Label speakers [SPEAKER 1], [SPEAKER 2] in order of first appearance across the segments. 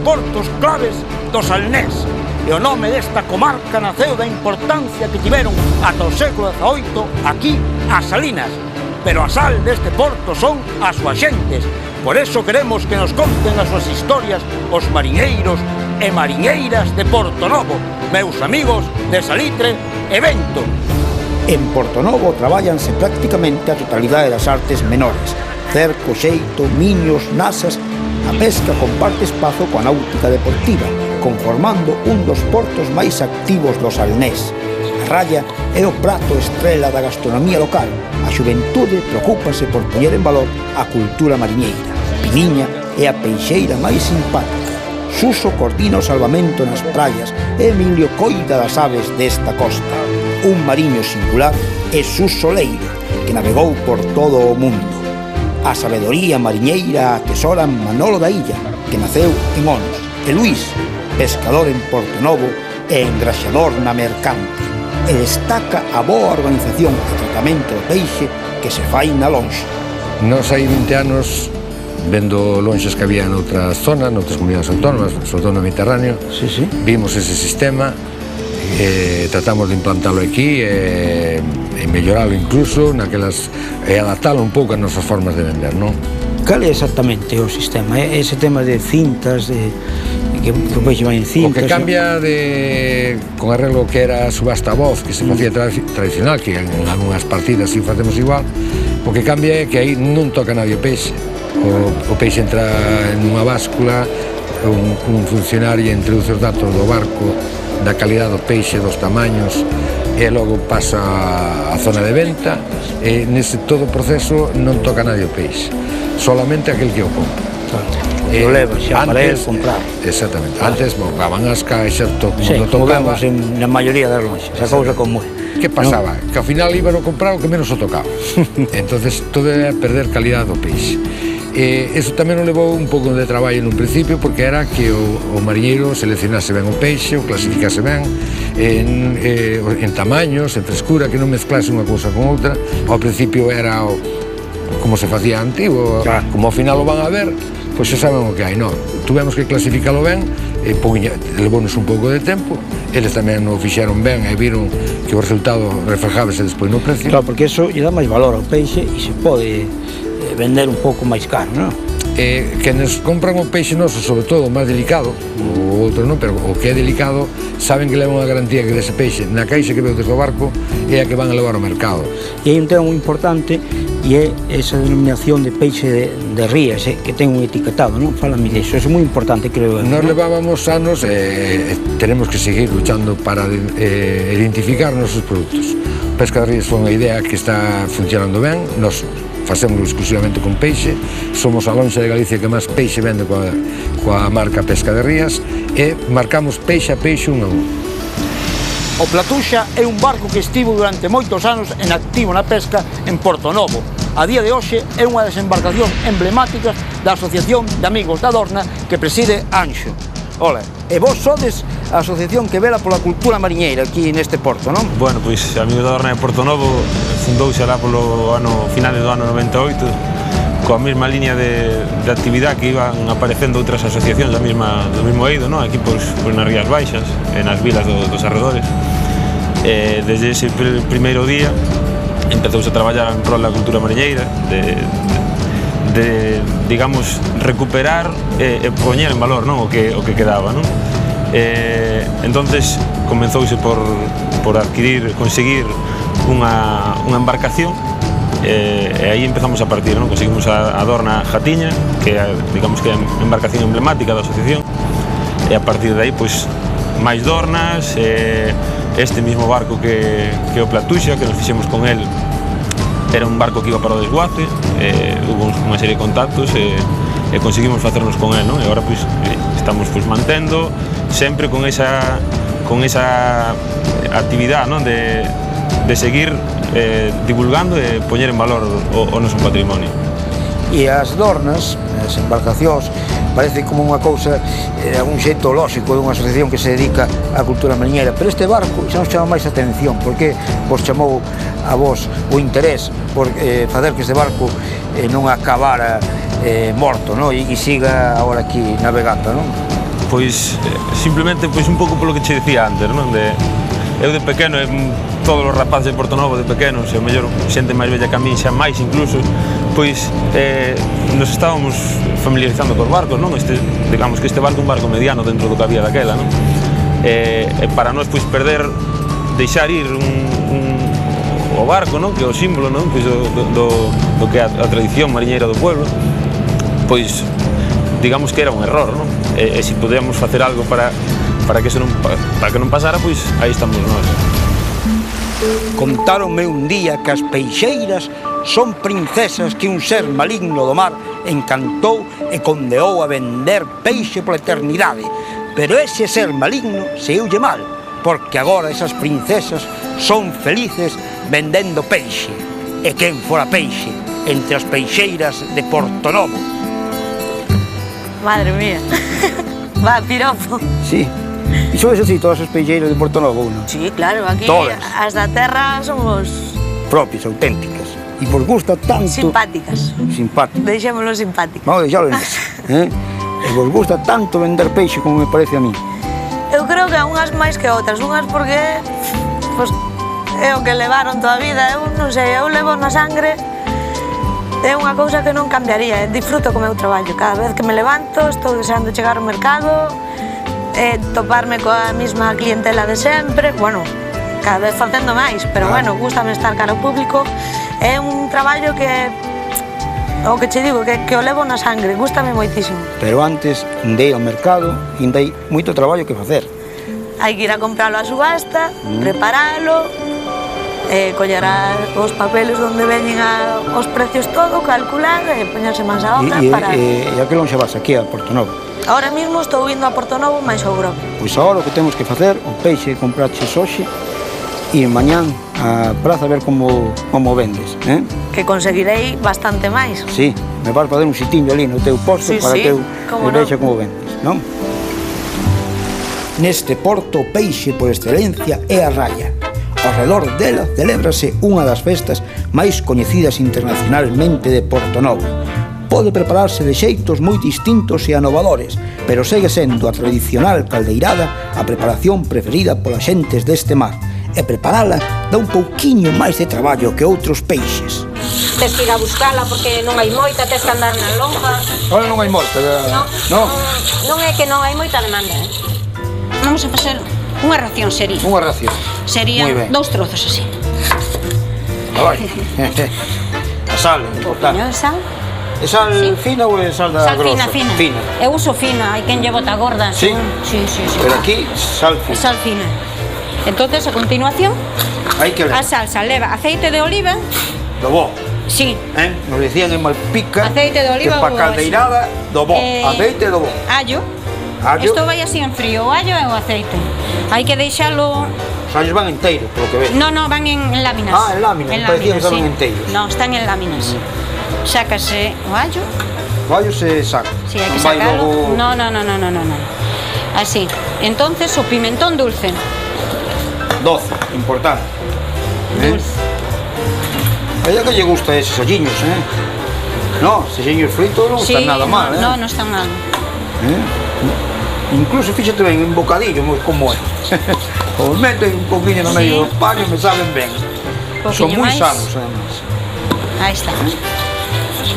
[SPEAKER 1] portos claves do Salnés, e o nome desta comarca naceu da importancia que tiveron ata o século XVIII aquí as salinas, pero a sal deste porto son as súas xentes. Por eso queremos que nos conten as súas historias os mariñeiros e mariñeiras de Portonovo, meus amigos de Salitre e Vento.
[SPEAKER 2] En Portonovo traballanse prácticamente a totalidade das artes menores: cerco, xeito, miños, nasas. A pesca comparte espazo coa náutica deportiva, conformando un dos portos máis activos do Salnés. A raya é o prato estrela da gastronomía local. A xuventude preocúpase por poñer en valor a cultura mariñeira. Piniña é a peixeira máis simpática. Suso coordina o salvamento nas praias e Emilio coida das aves desta costa. Un mariño singular é Suso Leiro, que navegou por todo o mundo. A sabedoría mariñeira atesoran Manolo da Illa, que naceu en Ons, e Luís, pescador en Portonovo e engraxador na Mercante. E destaca a boa organización e tratamento do peixe que se fai na lonxa.
[SPEAKER 3] Nos hai 20 anos vendo lonxas que había noutras zonas, noutras comunidades autónomas, sobre todo no Mediterráneo. Vimos ese sistema, tratamos de implantalo aquí e melloralo incluso naquelas, e adaptalo un pouco a nosas formas de vender, non?
[SPEAKER 2] Cal é exactamente o sistema? É ese tema de cintas, que o peixe vai en cintas?
[SPEAKER 3] O que cambia con arreglo que era a subasta a voz, que se facía tradicional, que en algunhas partidas si facemos igual, o que cambia é que aí non toca nadie o peixe. O peixe entra nunha báscula, un funcionario introduce os datos do barco, da calidad do peixe, dos tamaños, e logo pasa á zona de venta, e nese todo o proceso non toca nadie o peixe, solamente aquel que o compra.
[SPEAKER 2] O leva xa para el comprar.
[SPEAKER 3] Exactamente. Antes bogaban as caixas, todo
[SPEAKER 2] o mundo tocaba. Sí, como vemos na maioría das lonxas, a cousa como é.
[SPEAKER 3] Que pasaba? Que ao final iban a comprar o que menos o tocaba. Entonces todo era perder calidad do peixe. Eso tamén o levou un pouco de traballo nun principio, porque era que o mariñeiro seleccionase ben o peixe, o clasificase ben en tamaños, en frescura, que non mezclase unha cousa con outra. Ao principio era como se facía antigo, como ao final o van a ver, pois xa saben o que hai, non? Tuvemos que clasificalo ben, levounos un pouco de tempo, eles tamén o fixeron ben e viron que o resultado reflejábase despois no precio.
[SPEAKER 2] Claro, porque eso lle dá máis valor ao peixe e se pode vender un pouco máis caro, non?
[SPEAKER 3] Que nos compran o peixe noso, sobre todo o máis delicado, o outro non, pero o que é delicado saben que levan unha garantía que dese peixe na caixa que veo desde o barco é a que van a levar ao mercado.
[SPEAKER 2] E hai un tema moi importante e é esa denominación de peixe de rías, que ten un etiquetado, non? Fálame disso, é moi importante, creo.
[SPEAKER 3] Nos levábamos anos e tenemos que seguir luchando para identificar nosos produtos. Pesca de rías foi unha idea que está funcionando ben, nos facémoslo exclusivamente con peixe, somos a lonxa de Galicia que máis peixe vende coa marca Pesca de Rías e marcamos peixe a peixe un a un.
[SPEAKER 1] O Platuxa é un barco que estivo durante moitos anos en activo na pesca en Portonovo. A día de hoxe é unha das embarcacións emblemáticas da Asociación de Amigos da Dorna que preside Anxo. Ola, e vos sodes a asociación que vela pola cultura mariñeira aquí neste porto, non?
[SPEAKER 4] Bueno, pois Amigos da Dorna de Portonovo fundouse alá polo finales do ano 98 coa mesma liña de actividade que iban aparecendo outras asociacións do mesmo eido, non? Aquí pois nas Rías Baixas e nas vilas dos arredores. Desde ese primeiro día empezouse a traballar en prol da cultura mariñeira, de digamos, recuperar e poñer en valor, non? o que quedaba, non? Entonces comenzouse por conseguir unha embarcación e aí empezamos a partir, non? Conseguimos a Dorna Jatiña, que é, digamos que é a embarcación emblemática da asociación, e a partir de aí, pois, máis dornas, este mismo barco que o Platuxa, que nos fixemos con el, era un barco que iba para o desguace, hubo unha serie de contactos e conseguimos facernos con el, non? E agora, pois, estamos mantendo sempre con esa actividade, non? De seguir divulgando e poñer en valor o noso patrimonio.
[SPEAKER 2] E as dornas, as embarcacións, parece como unha cousa de algún xeito lóxico de unha asociación que se dedica á cultura mariñeira, pero este barco xa nos chama máis atención, porque vos chamou a vos o interés por facer que este barco non acabara morto, non? E siga agora aquí navegando, non?
[SPEAKER 4] Pois, simplemente, pois un pouco polo que che dicía antes, non? Eu de pequeno, todos os rapaces de Portonovo de pequenos, e o mellor xente máis bella que a min, xa máis incluso, pois nos estábamos familiarizando cos barcos, non? Digamos que este barco é un barco mediano dentro do que había daquela, non? E para nós, pois, deixar ir o barco, non? Que é o símbolo, non? Pois do que é a tradición mariñeira do pueblo, pois, digamos que era un error, non? E se podíamos facer algo para que non pasara, pois aí estamos nós.
[SPEAKER 1] Contáronme un día que as peixeiras son princesas que un ser maligno do mar encantou e condeou a vender peixe pola eternidade. Pero ese ser maligno saiulle mal, porque agora esas princesas son felices vendendo peixe. E quen fora peixe entre as peixeiras de Portonovo?
[SPEAKER 5] Madre mía. Va, piropo.
[SPEAKER 2] Sí. E sois así todas as peixeiras de Portonovo, non?
[SPEAKER 5] Sí, claro, aquí
[SPEAKER 2] Todas.
[SPEAKER 5] as da terra somos
[SPEAKER 2] Propias, auténticas. E vos gusta tanto...
[SPEAKER 5] simpáticas.
[SPEAKER 2] Simpáticas.
[SPEAKER 5] Deixémolo simpáticas.
[SPEAKER 2] Vamos a deixalo en eso, E vos gusta tanto vender peixe como me parece a mí.
[SPEAKER 5] Eu creo que unhas máis que outras. Unhas porque pues, é o que levaron toda a vida. Eu non sei, eu levo na sangre. É unha cousa que non cambiaría. Disfruto co meu traballo. Cada vez que me levanto estou deseando chegar ao mercado, toparme coa mesma clientela de sempre. Bueno, cada vez facendo máis, pero bueno, gústame estar cara ao público. É un traballo que, o que che digo, que o levo na sangre, gústame moitísimo.
[SPEAKER 2] Pero antes indei ao mercado e indei moito traballo que facer.
[SPEAKER 5] Hai que ir a compralo á subasta, preparalo, coller os papeles onde veñen os precios todo, calcular e poñerse máis a obra para...
[SPEAKER 2] E a que longe vas aquí a Portonovo?
[SPEAKER 5] Ahora mismo estou indo a Portonovo máis ao Grove.
[SPEAKER 2] Pois agora o que temos que facer, o peixe que compraches hoxe, e mañán a praza a ver como vendes,
[SPEAKER 5] Que conseguirei bastante máis.
[SPEAKER 2] Sí, me vas fazer un sitiño ali no teu posto para que eu vexa como vendes, non? Neste porto, o peixe por excelencia é a raia. Ao redor dela celébrase unha das festas máis coñecidas internacionalmente de Portonovo. Pode prepararse de xeitos moi distintos e anovadores, pero segue sendo a tradicional caldeirada a preparación preferida polas xentes deste mar. E preparala dá un pouquiño máis de traballo que outros peixes.
[SPEAKER 6] Tes que ir a buscala porque non hai moita, tes que andar na longa.
[SPEAKER 2] Ahora non hai moita, non?
[SPEAKER 6] Non é que non hai moita demanda, Vamos a facer unha ración sería.
[SPEAKER 2] Unha ración.
[SPEAKER 6] Serían 2 trozos así.
[SPEAKER 2] A sal, importante.
[SPEAKER 6] Sal?
[SPEAKER 2] É sal fina ou é sal da grosa?
[SPEAKER 6] Sal fina. Eu uso fina, hai quen lle bota gorda.
[SPEAKER 2] Sí?
[SPEAKER 6] Sí.
[SPEAKER 2] Pero aquí, sal fina.
[SPEAKER 6] Sal fina. Entonces, a continuación,
[SPEAKER 2] hai que
[SPEAKER 6] a salsa leva aceite de oliva.
[SPEAKER 2] Do bo.
[SPEAKER 6] Sí.
[SPEAKER 2] Nos decían en Malpica
[SPEAKER 6] Aceite de oliva
[SPEAKER 2] que pa caldeirada do bo. Aceite do bo.
[SPEAKER 6] Allo. Isto vai así en frío, o allo e o aceite. Hai que deixalo...
[SPEAKER 2] Os allos van enteiros, polo que ves.
[SPEAKER 6] No, van en láminas.
[SPEAKER 2] En láminas, parecía que estaban enteiros.
[SPEAKER 6] No, están en láminas. Sácase o allo.
[SPEAKER 2] O allo se saca.
[SPEAKER 6] Sí, hai que sacarlo. No. Así. Entonces, o pimentón dulce.
[SPEAKER 2] Doce, importante.
[SPEAKER 6] Dulce.
[SPEAKER 2] Vaya que lle gusta eses olliños, No, se señor frito non están nada mal,
[SPEAKER 6] No, non están mal.
[SPEAKER 2] Incluso, fíxate ben, un bocadillo como é. Os meten un poquinho no medio do pan e me saben ben. Son moi sanos, además.
[SPEAKER 6] Aí está.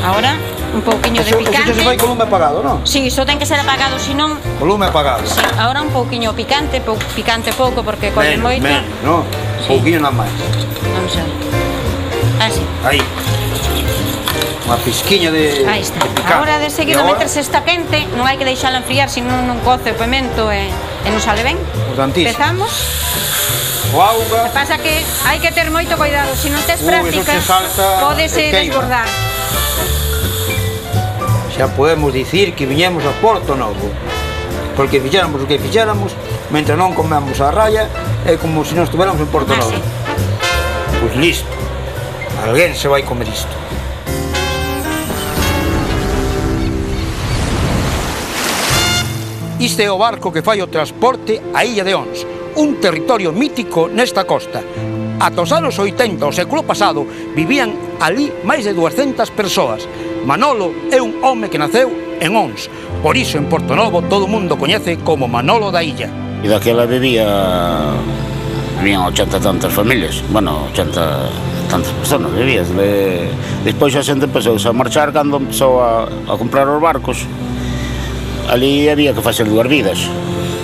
[SPEAKER 6] Ahora, un pouquiño de picante.
[SPEAKER 2] Eso se fai con lume apagado, non?
[SPEAKER 6] Sí, iso ten que ser apagado, senón...
[SPEAKER 2] Con lume apagado.
[SPEAKER 6] Sí, ahora un pouquiño picante, picante pouco, porque colle moito.
[SPEAKER 2] Menos, non? Un pouquiño nada máis.
[SPEAKER 6] Vamos a ver. Así.
[SPEAKER 2] Aí. Unha pisquiña de picante.
[SPEAKER 6] Agora de seguido meterse esta quente, non hai que deixala enfriar, senón non coce o pimento e non sale ben. Empezamos.
[SPEAKER 2] O auga.
[SPEAKER 6] Pasa que hai que ter moito cuidado, se non tes práctica, pódese desbordar.
[SPEAKER 2] Xa podemos dicir que viñemos a Portonovo, porque fixéramos o que fixéramos, mentre non comemos a raya, é como se non estuveramos en Portonovo. Pois listo, alguén se vai comer isto. Este é o barco que fai o transporte á Illa de Ons, un territorio mítico nesta costa. Ata os anos 80 do século pasado vivían ali máis de 200 persoas. Manolo é un home que naceu
[SPEAKER 1] en Ons. Por iso en Portonovo todo o mundo coñece como Manolo da Illa.
[SPEAKER 7] E daquela vivían 80 tantas familias, bueno, 80 tantas personas vivías. Despois a xente empezou a marchar cando empezou a comprar os barcos. Ali había que facer 2 vidas,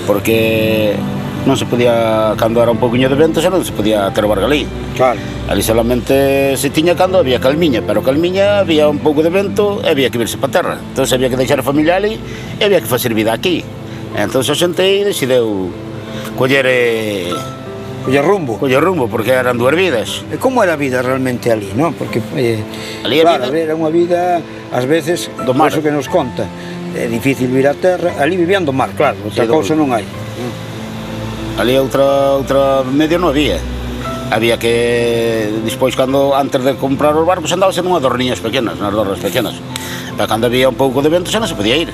[SPEAKER 7] porque non se podía, cando era un pouquinho de vento, xa non se podía ter o barco ali.
[SPEAKER 2] Claro.
[SPEAKER 7] Ali solamente se tiña cando había calmiña, pero calmiña había un pouco de vento e había que virse para terra. Entón había que deixar a familia ali e había que facer vida aquí. Entón a xente aí decideu coller rumbo, porque eran 2 vidas.
[SPEAKER 2] E como era a vida realmente ali, non? Porque,
[SPEAKER 7] ali
[SPEAKER 2] claro, era unha vida, ás veces,
[SPEAKER 7] do mar.
[SPEAKER 2] Eso que nos conta, é difícil vir a terra, ali vivían do mar, claro, outra cousa non hai.
[SPEAKER 7] Ali outra medio non había. Había que, despois, antes de comprar os barcos, andábase nunhas dorniñas pequenas, nas dorras pequenas. Pero cando había un pouco de vento, xa non se podía ir.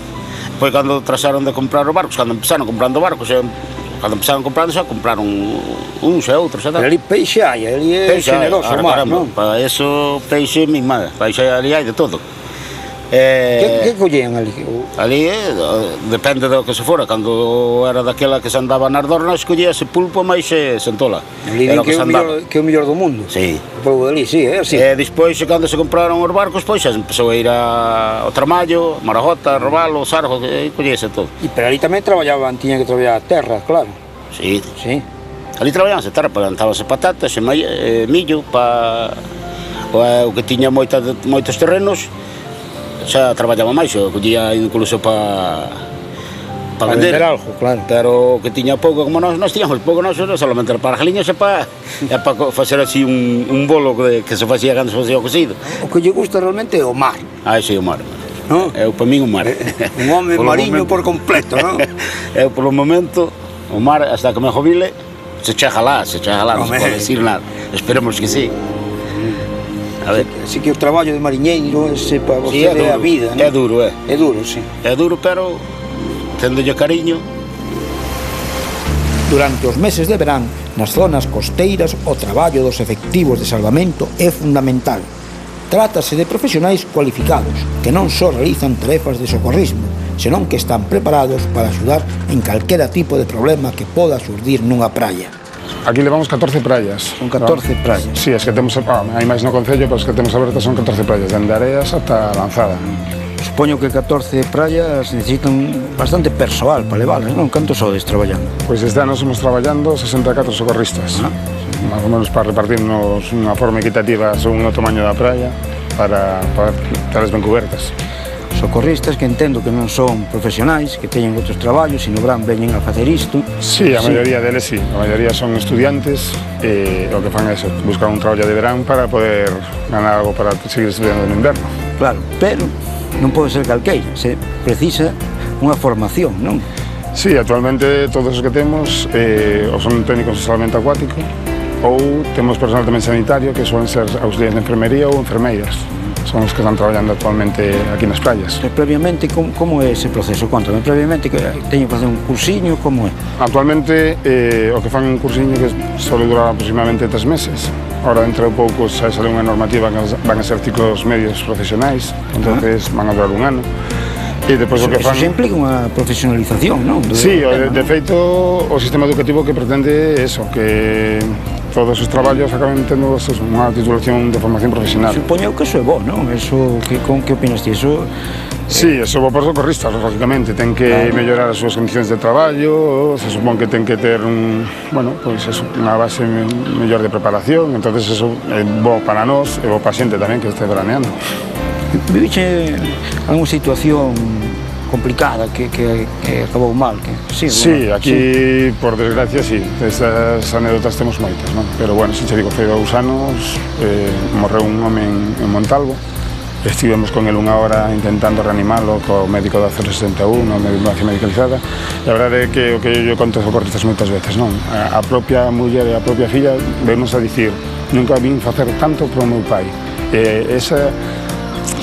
[SPEAKER 7] Depois, cando trasaron de comprar os barcos, cando empezaron comprando barcos, cando empezaron comprando, xa compraron uns e outros.
[SPEAKER 2] Pero ali peixe hai, ali é generoso o mar, non?
[SPEAKER 7] Para eso, peixe misma, peixe ali hai de todo.
[SPEAKER 2] Que collían ali?
[SPEAKER 7] Ali depende do que se fora. Cando era daquela que se andaba nas dornas, collíase pulpo máis centola.
[SPEAKER 2] Ali din que é o mellor do mundo.
[SPEAKER 7] Sí.
[SPEAKER 2] O povo dali, sí, é así.
[SPEAKER 7] E despois, cando se compraron os barcos, pois xa empezou a ir ao Tramallo, Marajota, Robalo, Sarjo, e collíase todo.
[SPEAKER 2] Pero ali tamén tiñan que traballar a terra, claro.
[SPEAKER 7] Sí.
[SPEAKER 2] Sí.
[SPEAKER 7] Ali traballábanse a terra, plantábanse patatas, millo, o que tiña moitos terrenos, xa traballaba máis, o collía incluso para vender
[SPEAKER 2] algo, claro.
[SPEAKER 7] Pero o que tiña pouco, como nós tiñamos pouco, nós solamente para as galiñas e para facer así un bolo que se facía cando se facía o cocido.
[SPEAKER 2] O que lle gusta realmente é o mar.
[SPEAKER 7] Sí, o mar.
[SPEAKER 2] No?
[SPEAKER 7] Eu, para min, o mar.
[SPEAKER 2] Un home mariño por completo, non?
[SPEAKER 7] Eu, polo momento, o mar, hasta que me jubile, se chega lá, non se pode decir nada. Esperemos que sí. A ver.
[SPEAKER 2] Así que o traballo de mariñeiro para você é a vida, non?
[SPEAKER 7] É duro, é.
[SPEAKER 2] É duro, sí.
[SPEAKER 7] É duro, pero tendolle cariño.
[SPEAKER 2] Durante os meses de verán, nas zonas costeiras, o traballo dos efectivos de salvamento é fundamental. Trátase de profesionais cualificados, que non só realizan tarefas de socorrismo, senón que están preparados para axudar en calquera tipo de problema que poda surdir nunha praia.
[SPEAKER 8] Aquí levamos 14 praias.
[SPEAKER 2] Son 14 praias.
[SPEAKER 8] Sí, es que temos, hai máis no Concello, pero es que temos abertas son 14 praias, dende Areas ata Lanzada.
[SPEAKER 2] Supoño que 14 praias necesitan bastante persoal para leválas, non? Cantos sodes traballando?
[SPEAKER 8] Pois este ano somos traballando 64 socorristas. Más ou menos para repartirnos unha forma equitativa según o tamaño da praia para telas ben cubertas.
[SPEAKER 2] Socorristas que entendo que non son profesionais, que teñen outros traballos, sino veñen a facer isto.
[SPEAKER 8] Sí, a maioría deles sí, a maioría son estudiantes e o que fan é buscar un traballo de verán para poder ganar algo para seguir estudiando no inverno.
[SPEAKER 2] Claro, pero non pode ser calqueira, se precisa unha formación, non?
[SPEAKER 8] Sí, actualmente todos os que temos ou son técnicos de salvamento acuático ou temos personal tamén sanitario que suelen ser auxiliares de enfermería ou enfermeiras. Son os que están traballando actualmente aquí nas praias.
[SPEAKER 2] E previamente, como é ese proceso? Contame, previamente que teño que facer un cursiño, como é?
[SPEAKER 8] Actualmente o que fan un cursiño que sole durar aproximadamente 3 meses. Ahora, dentro de pouco, xa sale unha normativa que van a ser ciclos medios profesionais, entonces van a durar un ano. E depois o que fan...
[SPEAKER 2] Eso implica unha profesionalización, non?
[SPEAKER 8] Sí, de feito, o sistema educativo que pretende eso, que todos os traballos acaben tendo unha titulación de formación profesional.
[SPEAKER 2] Supoño que eso é bo, non? Eso, que opinas ti? Eso...
[SPEAKER 8] Sí, eso é bo para os socorristas, lógicamente. Ten que mellorar as súas condicións de traballo, se supón que ten que ter unha base mellor de preparación, entonces eso é bo para nós e bo para a xente tamén que este veraneando.
[SPEAKER 2] Viviche algunha situación complicada que acabou mal?
[SPEAKER 8] Sí, aquí, por desgracia, sí. Estas anécdotas temos moitas, non? Pero, bueno, se che digo, foi 2 anos, morreu un home en Montalvo. Estivemos con el 1 hora intentando reanimalo co médico da 061, a ambulancia medicalizada. E a verdade é que o que eu conto aos socorristas moitas veces, non? A propia muller e a propia filla venos a dicir: nunca vin facer tanto pro meu pai. Esa...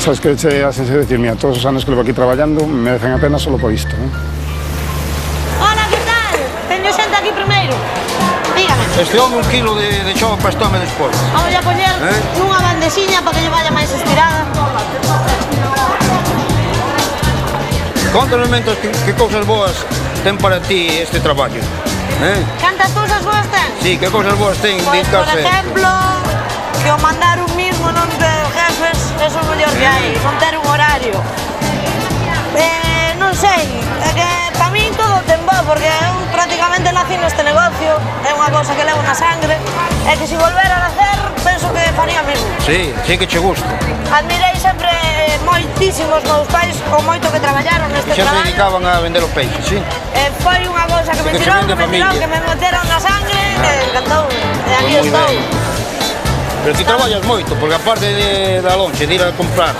[SPEAKER 8] Sabes que che a sensación de decir, mira, todos os anos que levo aquí traballando merecen a pena solo por isto, non?
[SPEAKER 5] Hola, que tal? Teño xente aquí primeiro. Dígame.
[SPEAKER 1] Este home 1 kilo de choco para este home despois.
[SPEAKER 5] Vamos a poñer nunha bandexiña para que lle vaya máis estirada.
[SPEAKER 2] Contanos mentres que cousas boas ten para ti este traballo.
[SPEAKER 5] Cantas cousas boas ten?
[SPEAKER 2] Sí, que cousas boas ten
[SPEAKER 5] Pois, por exemplo, que o mandar un mismo non de jefes, eso é o mellor que hai, non ter un horario. Non sei, é que para min todo ten bo, porque eu prácticamente nací neste negocio, é unha cousa que levo na sangre, e que se volvera a nacer, penso que faría mesmo.
[SPEAKER 2] Sí, sí que che gusta.
[SPEAKER 5] Admirei sempre moitísimos meus pais o moito que traballaron neste
[SPEAKER 2] Xa se
[SPEAKER 5] traballo.
[SPEAKER 2] dedicaban a vender os peixes, sí?
[SPEAKER 5] Foi unha cousa que me tirou, que me meteron na sangre, e encantou, e aquí estou.
[SPEAKER 2] Pero ti traballas moito, porque aparte da lonxe, de ir a comprar,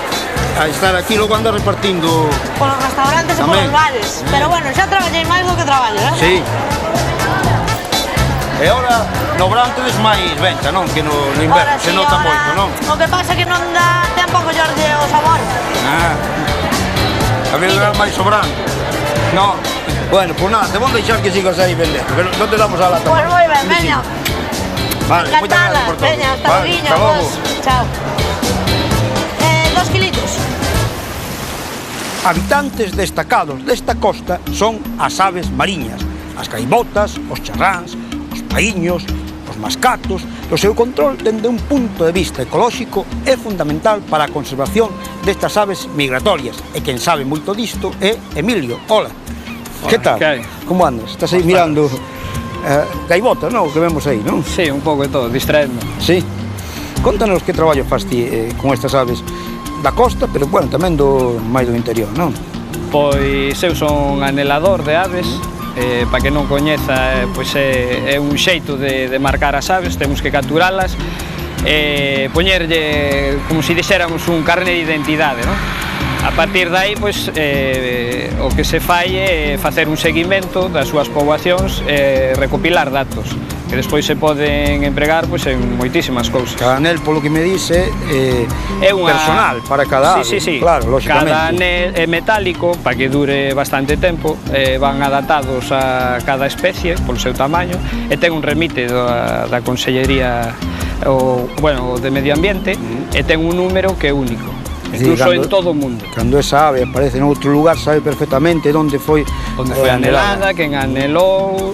[SPEAKER 2] a estar aquí, logo andas repartindo...
[SPEAKER 5] Polos restaurantes e polos bares. Pero bueno, xa traballei máis do que traballo,
[SPEAKER 2] Sí. E ora, no verán tedes máis venta, non? Que no inverno, se nota moito, non?
[SPEAKER 5] O que pasa é que non dá tempo a collerlle o sabor.
[SPEAKER 2] A ver, máis sobrando. No, bueno, pues nada, te vamos a deixar que sigas aí vendendo, pero non te damos a lata.
[SPEAKER 5] Pues moi ben, veña.
[SPEAKER 2] Vale, moitas gracias por todo.
[SPEAKER 5] Veña, hasta logo. Chao. 2 kilitos.
[SPEAKER 1] Habitantes destacados desta costa son as aves mariñas, as gaivotas, os charráns, os paíños, os mascatos. O seu control dende un punto de vista ecolóxico é fundamental para a conservación destas aves migratorias. E quen sabe moito disto é Emilio. Hola. Que tal? Como andas? Estás aí mirando gaivotas, non? Que vemos aí, non?
[SPEAKER 9] Sí, un pouco de todo, distraendo.
[SPEAKER 1] Sí. Contanos que traballo faz ti con estas aves da costa, pero, bueno, tamén máis do interior, non?
[SPEAKER 9] Pois eu son anelador de aves, para que non coñeza, pois é un xeito de marcar as aves, temos que capturalas e poñerlle, como se dixéramos, un carné de identidade, non? A partir de aí, pois, o que se fai é facer un seguimento das súas poboacións e recopilar datos, que despois se poden empregar pois, en moitísimas cousas.
[SPEAKER 1] Cada anel, polo que me dice, é personal para cada ave.
[SPEAKER 9] Sí,
[SPEAKER 1] claro, lógicamente.
[SPEAKER 9] Cada anel é metálico para que dure bastante tempo, van adaptados a cada especie polo seu tamaño e ten un remite da Consellería de Medio Ambiente e ten un número que é único. Incluso en todo o mundo.
[SPEAKER 1] Cando esa ave aparece en outro lugar, sabe perfectamente onde foi
[SPEAKER 9] anelada, quen anelou,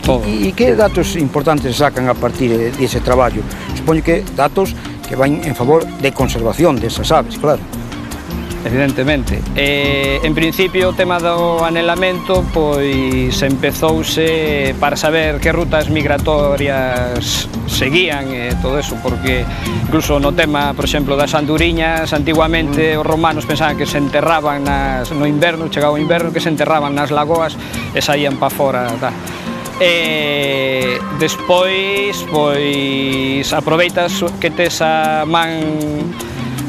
[SPEAKER 9] todo.
[SPEAKER 1] E que datos importantes sacan a partir dese traballo? Supoño que datos que van en favor de conservación desas aves, claro.
[SPEAKER 9] Evidentemente. En principio o tema do anelamento pois empezouse para saber que rutas migratorias seguían e todo eso, porque incluso no tema, por exemplo, das anduriñas, antiguamente os romanos pensaban que se enterraban no inverno, chegaba o inverno, que se enterraban nas lagoas e saían para fora, tal. E despois, pois, aproveitas que tes a man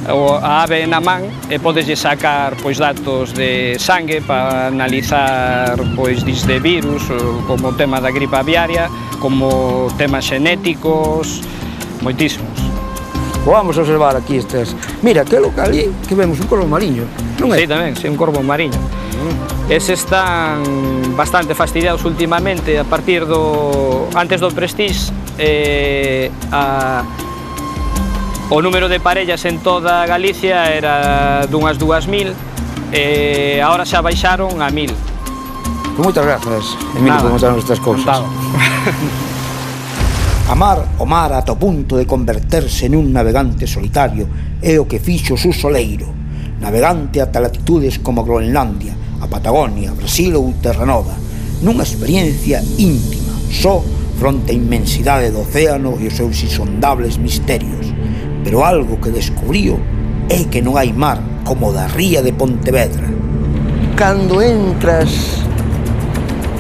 [SPEAKER 9] a ave na man e podeslle sacar pois datos de sangue para analizar pois desde virus como o tema da gripe aviaria, como temas xenéticos, moitísimos.
[SPEAKER 1] Vamos a observar aquí estas. Mira, que local ali que vemos un corvo mariño, non é?
[SPEAKER 9] Sí, tamén, sí, un corvo mariño. Eses están bastante fastidiados últimamente a partir antes do Prestige, o número de parellas en toda Galicia era dunhas 2.000 e agora xa baixaron a 1.000.
[SPEAKER 1] Pues moitas grazas, Emilio, por contarnos estas cousas. Amar o mar ata o punto de converterse nun navegante solitario é o que fixo Su Soleiro, navegante ata latitudes como Groenlandia, a Patagonia, Brasil ou Terranova, nunha experiencia íntima, só fronte á inmensidade do océano e os seus insondables misterios. Pero algo que descubriu é que non hai mar como da ría de Pontevedra.
[SPEAKER 10] Cando entras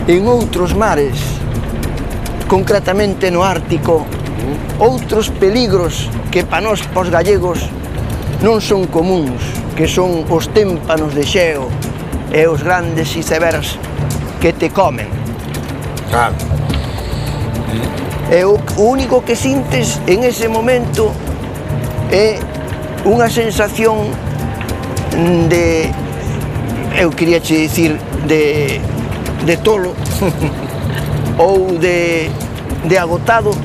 [SPEAKER 10] en outros mares, concretamente no Ártico, outros peligros que pa nós, os gallegos, non son comuns, que son os témpanos de xeo e os grandes icebergs que te comen.
[SPEAKER 1] Claro.
[SPEAKER 10] E o único que sintes en ese momento é unha sensación de, eu quería che dicir, de tolo, ou de agotado,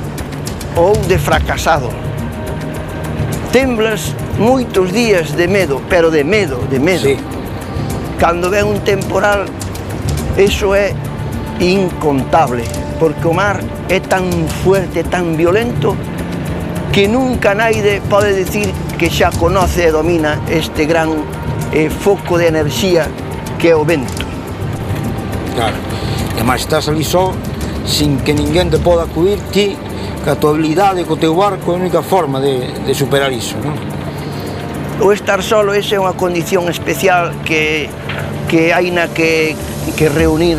[SPEAKER 10] ou de fracasado. Temblas moitos días de medo, pero de medo, de medo.
[SPEAKER 1] Sí.
[SPEAKER 10] Cando ven un temporal, eso é incontable, porque o mar é tan fuerte, tan violento, que nunca naide pode dicir que xa conoce e domina este gran foco de enerxía que é o vento.
[SPEAKER 2] Claro, e máis estás ali só, sin que ninguén te poda acudir, ti, que a tua habilidade co teu barco é a única forma de superar iso, non?
[SPEAKER 10] O estar solo, esa é unha condición especial que hai na que reunir.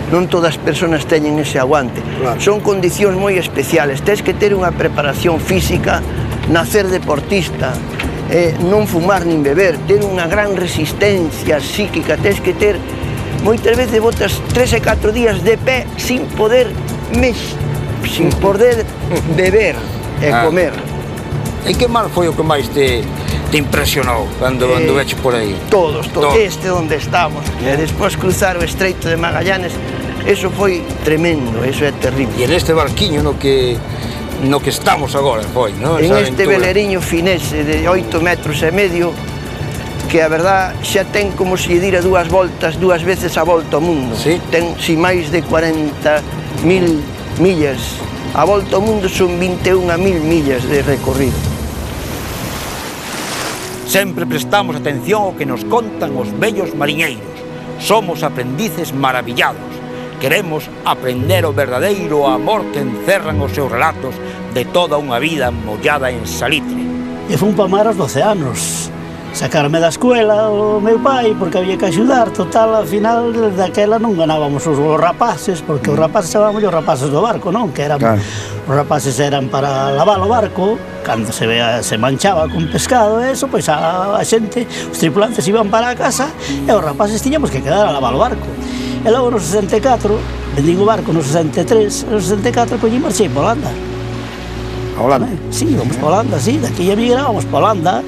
[SPEAKER 10] Non todas as persoas teñen ese aguante.
[SPEAKER 2] Claro.
[SPEAKER 10] Son condicións moi especiales. Tens que ter unha preparación física, nacer deportista, non fumar nin beber, ter unha gran resistencia psíquica. Tens que ter, moitas veces botas 3 e 4 días de pé sin poder beber e comer.
[SPEAKER 2] E que mar foi o que máis te impresionou cando veche por aí?
[SPEAKER 10] Todos. Este onde estamos. E despois cruzar o Estreito de Magallanes, eso foi tremendo, eso é terrible.
[SPEAKER 2] E neste barquiño no que estamos agora, foi, non?
[SPEAKER 10] En este veleriño finese de 8 metros e medio, que a verdad xa ten como se lle dira dúas veces a volta ao mundo.
[SPEAKER 2] Sí?
[SPEAKER 10] Ten máis de 40.000 millas. A volta ao mundo son 21.000 millas de recorrido.
[SPEAKER 1] Sempre prestamos atención ao que nos contan os vellos mariñeiros. Somos aprendices maravillados. Queremos aprender o verdadeiro amor que encerran os seus relatos de toda unha vida mollada en salitre.
[SPEAKER 11] E fun pa mar aos 12 anos. Sacarme da escuela o meu pai, porque había que axudar. Total, ao final, daquela non ganábamos os rapaces, porque os rapaces chamábamos os rapaces do barco, non? Que eran, claro. Os rapaces eran para lavar o barco, cando se manchaba con pescado e eso, pois a xente, os tripulantes iban para a casa e os rapaces tiñamos que quedar a lavar o barco. E logo no 64, vendín o barco no 63, no 64 coñi marchei para Holanda.
[SPEAKER 2] A Holanda?
[SPEAKER 11] Sí, vamos para Holanda, sí, daqui emigrábamos para Holanda.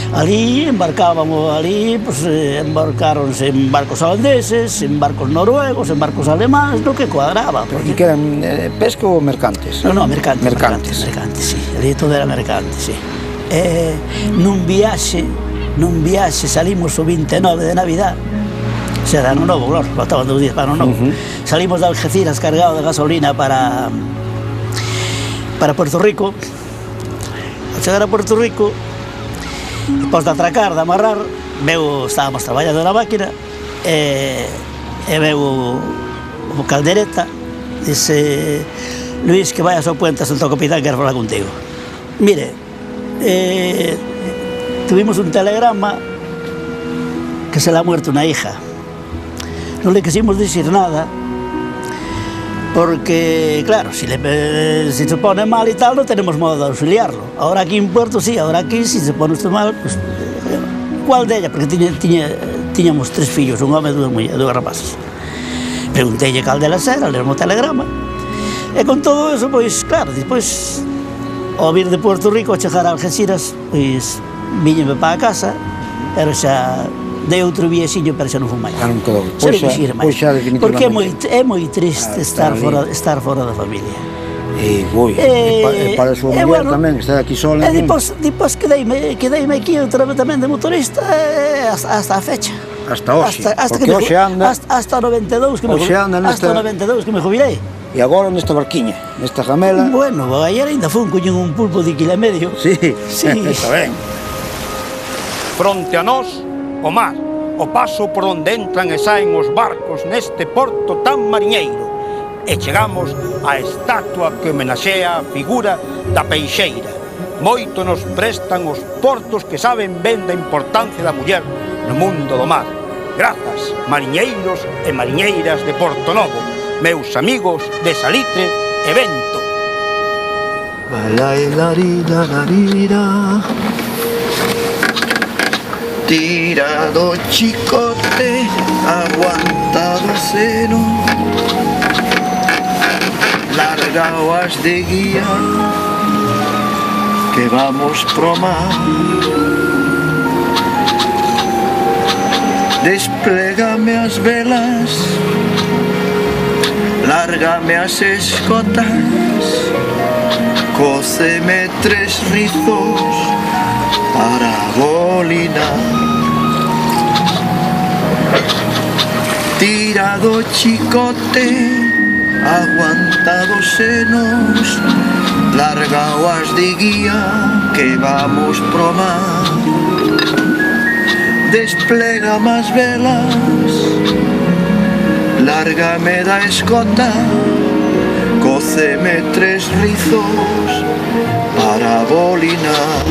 [SPEAKER 11] Ali embarcábamos, pues, embarcaronse en barcos holandeses, en barcos noruegos, en barcos alemáns, no que cuadraba.
[SPEAKER 2] Porque que eran pesca ou mercantes?
[SPEAKER 11] No, mercantes, sí. Ali todo era mercante, sí. Nun viaxe salimos o 29 de Navidad, o sea, de Ano Novo, claro, faltaban 2 días para Ano Novo. Salimos de Algeciras cargado de gasolina para Puerto Rico. Ao chegar a Puerto Rico, despois de atracar, de amarrar, estábamos traballando na máquina e veu o Caldereta, dice: Luis, que vayas ao puente, asunto ao capitán, quero falar contigo. Mire, tuvimos un telegrama que se le ha muerto una hija. Non le quisimos decir nada, porque, claro, si se pone mal y tal, no tenemos modo de auxiliarlo. Ahora aquí en Puerto sí, ahora aquí, si se pone usted mal, pues... ¿Cuál de ella? Porque tiñamos 3 fillos, un home e 2 rapaces. Pregunteille cal delas era, lermo o telegrama. E con todo eso, pois, claro, despois, ao vir de Puerto Rico, a chegar a Algeciras, pois, viñeme para a casa, pero xa... de outro viexiño, pero xa non fun máis.
[SPEAKER 2] Non quedou.
[SPEAKER 11] Porque é moi triste estar fora da familia.
[SPEAKER 2] E para a súa muller tamén, estar aquí sola.
[SPEAKER 11] E depois quedeime aquí outra vez tamén de motorista hasta a fecha.
[SPEAKER 2] Hasta hoxe, porque hoxe anda...
[SPEAKER 11] Hasta 92 que me jubilei.
[SPEAKER 2] E agora nesta barquiña, nesta ramela...
[SPEAKER 11] Bueno, ayer ainda fun, coñen un pulpo de 1,5 kg.
[SPEAKER 2] Sí, está ben.
[SPEAKER 1] Fronte a nós, o mar, o paso por onde entran e saen os barcos neste porto tan mariñeiro. E chegamos á estatua que homenaxea a figura da peixeira. Moito nos prestan os portos que saben ben da importancia da muller no mundo do mar. Grazas, mariñeiros e mariñeiras de Porto Novo, meus amigos de Salitre e Vento.
[SPEAKER 10] Tira do chicote, aguanta do seno, larga as de guía, que vamos pro mar. Desplégame as velas, lárgame as escotas, cóceme 3 rizos para bolinar.
[SPEAKER 12] Tirado chicote, aguantado senos, largao as de guía que vamos pro mar. Desplega más velas, lárgame da escota, cóceme 3 rizos para bolinar.